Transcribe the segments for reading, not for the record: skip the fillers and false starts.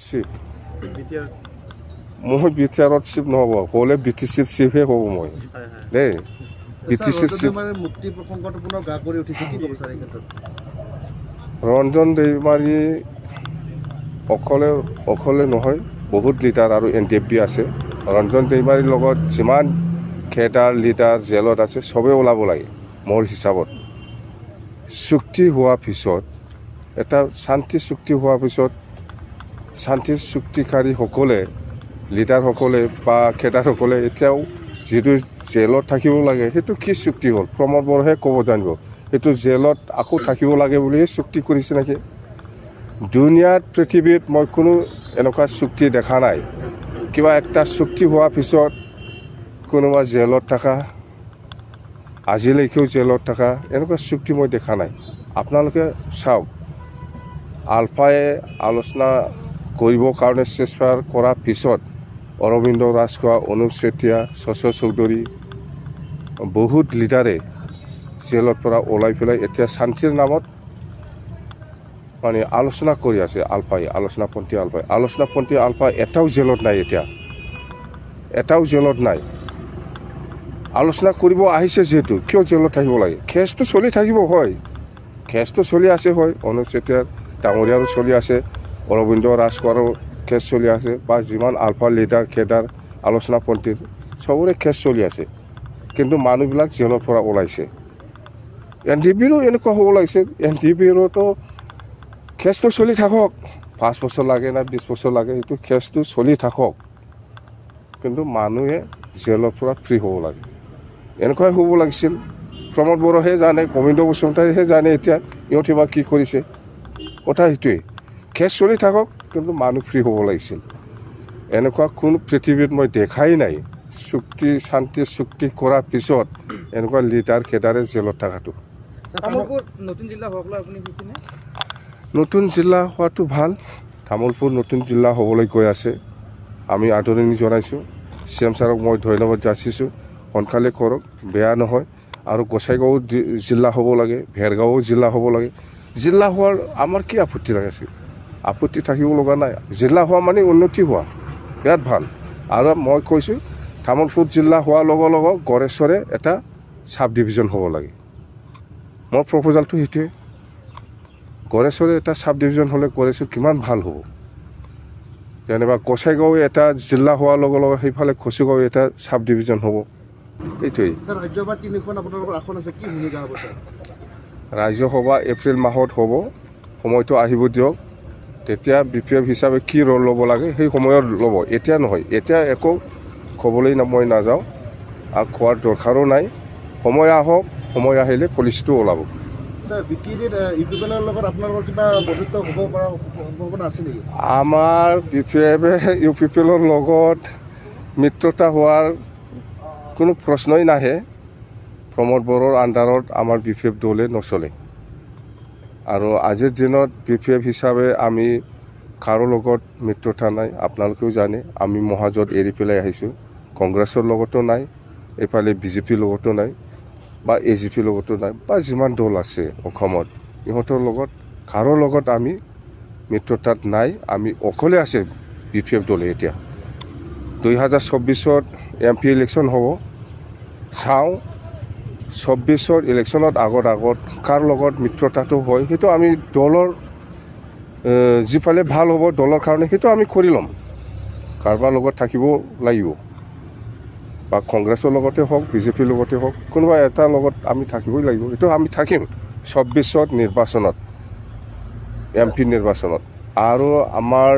Chief মই বিটিআৰত chief নহ'ব হ'লে BTCৰ চিফহে হ'ব মই দেই BTCৰ চিফ মুক্তি প্ৰসংগটো পুনৰ গা কৰি উঠিছে কি ক'ব ছাৰ এই ক্ষেত্ৰত ৰঞ্জন দৈমাৰী অকলে নহয় বহুত লিডাৰ আৰু NDFB আছে ৰঞ্জন দৈমাৰীৰ লগত যিমান খেদাৰ লিডাৰ জেলত আছে চবেই ওলাব লাগে মোৰ হিচাপত চুক্তি হোৱাৰ পিছত এটা শান্তি চুক্তি হোৱাৰ পিছত শান্তি চুক্তিকাৰীসকলে লিডাৰসকলে বা খেদাৰসকলে এতিয়াও যিটো জেলত থাকিব লাগে সেইটো কি চুক্তি হ'ল প্ৰমোদ বড়োহে ক'ব জানিব সেইটো জেলত আকৌ থাকিব লাগে বুলিয়ে চুক্তি কৰিছে নেকি দুনিয়াত পৃথিৱীত মই কোনো এনেকুৱা চুক্তি দেখা নাই কিবা একটা চুক্তি হোৱাৰ পিছত কোনোবা জেলত থকা আজিলৈকেও জেলত থকা এনেকুৱা চুক্তি মই দেখা নাই আপোনালোকে চাওক আলফাই আলোচনা কৰিবৰ কাৰণে চেষ্টা কৰাৰ পিছত অৰবিন্দ ৰাজখোৱা অনুপ চেতিয়া শশী চৌধুৰী বহুত লিডাৰে জেলৰ পৰা ওলাই পেলাই এতিয়া শান্তিৰ নামত মানে আলোচনা কৰি আছে আলফাই আলোচনাপন্থী আলফা এটাও জেলত নাই এতিয়া এটাও জেলত নাই আলোচনা কৰিব আহিছে যেহেতু কিয় জেলত থাকিব লাগে কেছটো চলি থাকিব হয় কেছটো চলি আছে হয় অনুপ চেতিয়াৰ ডাঙৰীয়াৰো চলি আছে অৰবিন্দ ৰাজখোৱাৰো কেছ চলি আছে বা যিমান আলফা লিডাৰ খেদাৰ আলোচনাপন্থীৰ চবৰে কেছ চলি আছে কিন্তু মানুহবিলাক জেলৰ পৰা ওলাইছে NDFBৰো এনেকুৱা হ'ব লাগিছে NDFBৰোতো কেছটো চলি থাকক 5 বছৰ লাগে না 20 বছৰ লাগে সেইটো কেছটো চলি থাকক কিন্তু মানুহে জেলৰ পৰা ফ্ৰী হ'ব লাগে এনেকুৱাই হ'ব লাগিছিল প্ৰমোদ বড়োহে জানে গোবিন্দ বসুমতাৰীহে জানে এতিয়া ইহঁতে বা কি কৰিছে কথা সেইটোৱে কেছ চলি থাকক কিন্তু মানুহ ফ্ৰী হ'ব লাগিছিল এনেকুৱা কোনো পৃথিৱীত মই দেখাই নাই চুক্তি শান্তি চুক্তি কৰাৰ পিছত এনেকুৱা লিডাৰ খেদাৰে জেলত থকাটো নতুন জিলা হোৱাটো ভাল তামোলপুৰ নতুন জিলা হ'বলৈ গৈ আছে আমি আদৰণি জনাইছোঁ CM ছাৰক মই ধন্যবাদ যাচিছোঁ সোনকালে কৰক বেয়া নহয় আৰু গোসাইগাঁও জিলা হ'ব লাগে ভেৰগাঁও জিলা হ'ব লাগে জিলা হোৱাৰ আমাৰ কি আপত্তি লাগিছে আপত্তি থাকিব লগা নাই জিলা হোৱা মানে উন্নতি হোৱা বিৰাট ভাল আৰু মই কৈছোঁ তামোলপুৰ জিলা হোৱাৰ লগে লগে গড়েশ্বৰে এটা সাব ডিভিজন হ'ব লাগে মোৰ প্ৰপ'জালটো সেইটোৱে গড়েশ্বৰে এটা সাব ডিভিজন হ'লে গড়েশ্বৰ কিমান ভাল হ'ব যেনিবা গোসাইগাঁও এটা জিলা হোৱাৰ লগে লগে সেইফালে খচুগাঁও এটা সাব ডিভিজন হ'ব এইটোৱেই ৰাজ্যসভা 3খন আপোনালোকৰ আসন আছে কি ভূমিকা হ'ব ছাৰ ৰাজ্যসভা এপ্ৰিল মাহত হ'ব সময়টো আহিব দিয়ক তেতিয়া BPF হিচাপে কি ৰ'ল ল'ব লাগে সেই সময়ত ল'ব এতিয়া নহয় এতিয়া একো ক'বলৈ মই নাযাওঁ আৰু খোৱাৰ দৰকাৰো নাই সময় আহক সময় আহিলে পলিচিটো ওলাব ছাৰ BPDৰ UPPLৰ লগত আপোনালোকৰ কিবা বন্ধুত্ব হ'ব পৰা সম্ভাৱনা আছে নেকি আমাৰ BPFে UPPLৰ লগত মিত্ৰতা হোৱাৰ কোনো প্ৰশ্নই নাহে প্ৰমোদ বড়োৰ আণ্ডাৰত আমাৰ BPF দলে নচলে আৰু আজিৰ দিনত BPF হিচাপে আমি কাৰো লগত মিত্ৰতা নাই আপোনালোকেও জানে আমি মহাজোঁট এৰি পেলাই আহিছোঁ কংগ্ৰেছৰ লগতো নাই এইফালে BJPৰ লগতো নাই বা AGPৰ লগতো নাই বা যিমান দল আছে অসমত ইহঁতৰ লগত কাৰো লগত আমি মিত্ৰতাত নাই আমি অকলে আছে BPF দলে এতিয়া 2024ত MP ইলেকশ্যন হ'ব চাওঁ 24ৰ ইলেকশ্যনত আগত কাৰ লগত মিত্ৰতাটো হয় সেইটো আমি দলৰ যিফালে ভাল হ'ব দলৰ কাৰণে সেইটো আমি কৰি ল'ম কাৰোবাৰ লগত থাকিব লাগিব বা কংগ্ৰেছৰ লগতে হওক BJPৰ লগতে হওক কোনোবা এটা লগত আমি থাকিবই লাগিব এইটো আমি থাকিম 24ত নিৰ্বাচনত MP নিৰ্বাচনত আৰু আমাৰ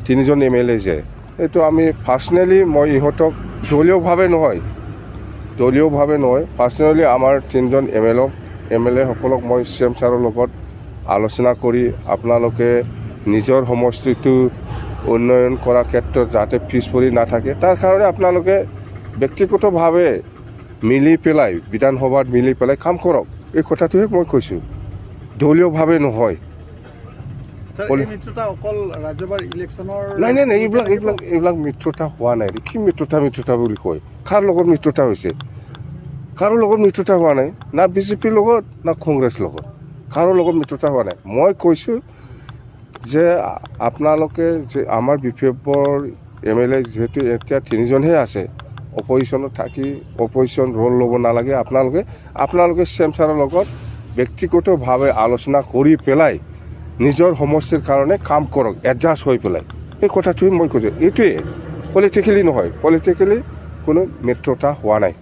3জন MLA যে এইটো আমি পাৰ্চনেলি মই ইহঁতক দলীয়ভাৱে নহয় পাৰ্চনেলি আমাৰ 3জন MLA সকলক মই CM ছাৰৰ লগত আলোচনা কৰি আপোনালোকে নিজৰ সমষ্টিটো উন্নয়ন কৰাৰ ক্ষেত্ৰত যাতে পিছ পৰি নাথাকে তাৰ কাৰণে আপোনালোকে ব্যক্তিগতভাৱে মিলি পেলাই বিধানসভাত মিলি পেলাই কাম কৰক এই কথাটোহে মই কৈছোঁ দলীয়ভাৱে নহয় নাই এইবিলাক মিত্ৰতা হোৱা নাই কি মিত্ৰতা বুলি কয় কাৰ লগত মিত্ৰতা হৈছে কাৰো লগত মিত্ৰতা হোৱা নাই না BJPৰ লগত না কংগ্ৰেছ লগত কাৰো লগত মিত্ৰতা হোৱা নাই মই কৈছোঁ যে আপোনালোকে যে আমাৰ BPFৰ MLA যেহেতু এতিয়া 3জনহে আছে, অপজিশ্যনত থাকি অপজিশ্যন ৰোল ল'ব নালাগে। আপোনালোকে CM ছাৰৰ লগত ব্যক্তিগতভাৱে আলোচনা কৰি পেলাই নিজৰ সমষ্টিৰ কাৰণে কাম কৰক, এডজাষ্ট হৈ পেলাই। এই কথাটোৱে মই কৈছোঁ, এইটোৱে পলিটিকেলি নহয়, পলিটিকেলি কোনো মিত্ৰতা হোৱা নাই।